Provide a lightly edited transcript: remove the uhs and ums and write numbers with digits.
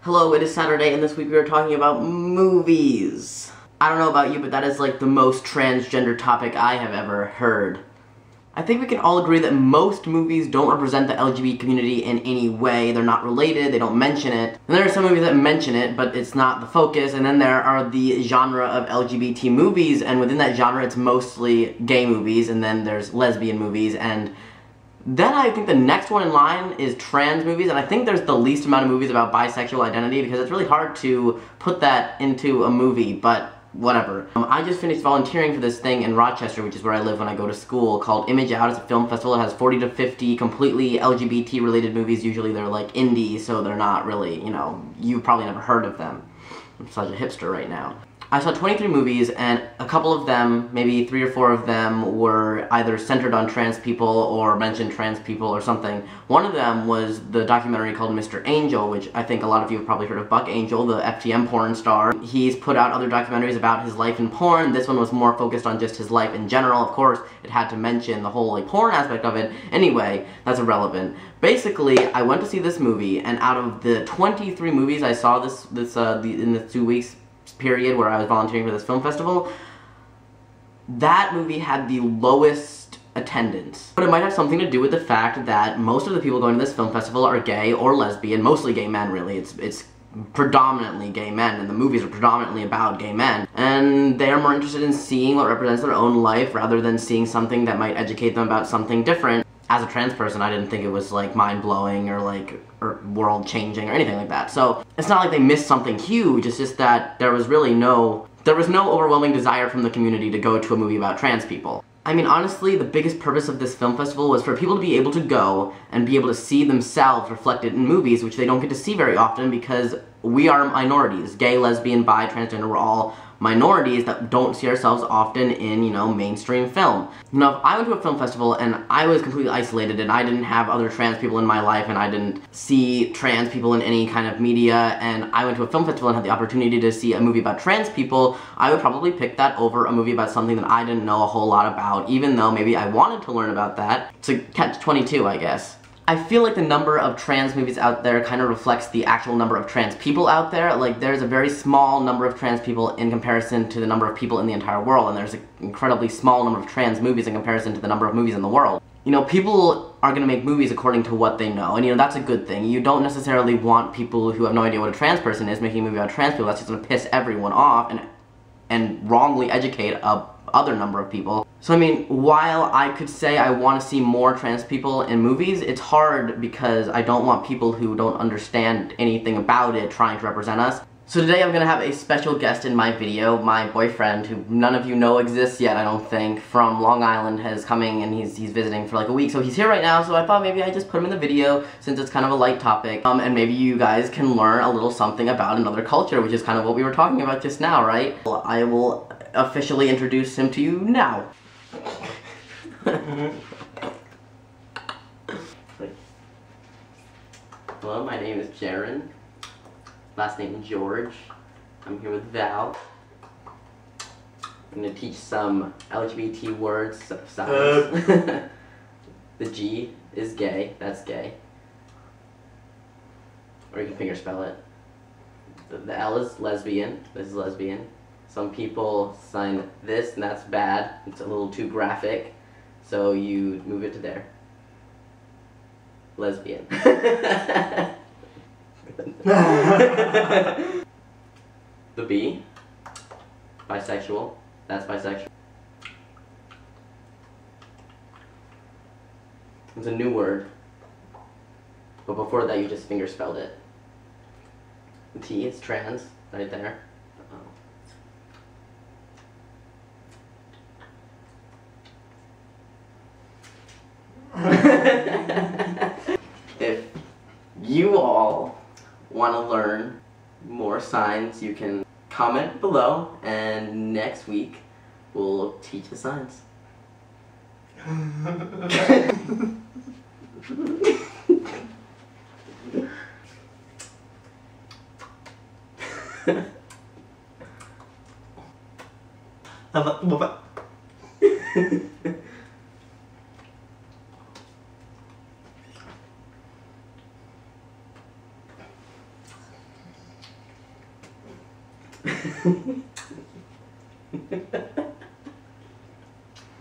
Hello, it is Saturday, and this week we are talking about movies. I don't know about you, but that is like the most transgender topic I have ever heard. I think we can all agree that most movies don't represent the LGBT community in any way. They're not related, they don't mention it. And there are some movies that mention it, but it's not the focus. And then there are the genre of LGBT movies, and within that genre it's mostly gay movies, and then there's lesbian movies, and then I think the next one in line is trans movies, and I think there's the least amount of movies about bisexual identity because it's really hard to put that into a movie, but whatever. I just finished volunteering for this thing in Rochester, which is where I live when I go to school, called Image Out. It's a film festival. It has 40 to 50 completely LGBT related movies. Usually they're like indie, so they're not really, you know, you've probably never heard of them. I'm such a hipster right now. I saw 23 movies, and a couple of them, maybe 3 or 4 of them, were either centered on trans people or mentioned trans people or something. One of them was the documentary called Mr. Angel, which I think a lot of you have probably heard of Buck Angel, the FTM porn star. He's put out other documentaries about his life in porn. This one was more focused on just his life in general. Of course, it had to mention the whole porn aspect of it. Anyway, that's irrelevant. Basically, I went to see this movie, and out of the 23 movies I saw in the 2 weeks period where I was volunteering for this film festival, that movie had the lowest attendance. But it might have something to do with the fact that most of the people going to this film festival are gay or lesbian, mostly gay men really. It's predominantly gay men, and the movies are predominantly about gay men. And they are more interested in seeing what represents their own life rather than seeing something that might educate them about something different. As a trans person, I didn't think it was like mind-blowing or world-changing or anything like that. So it's not like they missed something huge, it's just that there was no overwhelming desire from the community to go to a movie about trans people. I mean, honestly, the biggest purpose of this film festival was for people to be able to go and be able to see themselves reflected in movies, which they don't get to see very often because we are minorities. Gay, lesbian, bi, transgender, we're all minorities that don't see ourselves often in, you know, mainstream film. Now, if I went to a film festival and I was completely isolated and I didn't have other trans people in my life and I didn't see trans people in any kind of media, and I went to a film festival and had the opportunity to see a movie about trans people, I would probably pick that over a movie about something that I didn't know a whole lot about, even though maybe I wanted to learn about that. It's a catch-22, I guess. I feel like the number of trans movies out there kind of reflects the actual number of trans people out there. Like, there's a very small number of trans people in comparison to the number of people in the entire world, and there's an incredibly small number of trans movies in comparison to the number of movies in the world. You know, people are going to make movies according to what they know, and you know, that's a good thing. You don't necessarily want people who have no idea what a trans person is making a movie about trans people. That's just going to piss everyone off and wrongly educate a other number of people. So I mean, while I could say I want to see more trans people in movies, it's hard because I don't want people who don't understand anything about it trying to represent us. So today I'm going to have a special guest in my video. My boyfriend, who none of you know exists yet, I don't think, from Long Island, is coming, and he's visiting for like a week. So he's here right now, so I thought maybe I'd just put him in the video since it's kind of a light topic. And maybe you guys can learn a little something about another culture, which is kind of what we were talking about just now, right? Well, I will officially introduce him to you now. Hello, my name is Jaron. Last name George. I'm here with Val. I'm going to teach some LGBT words, signs. The G is gay, that's gay. Or you can finger spell it. The L is lesbian, this is lesbian. Some people sign this, and that's bad. It's a little too graphic, so you move it to there. Lesbian. The B, bisexual, that's bisexual. It's a new word, but before that you just finger spelled it. The T, it's trans, right there. If you all want to learn more signs, you can comment below, and next week we'll teach the signs.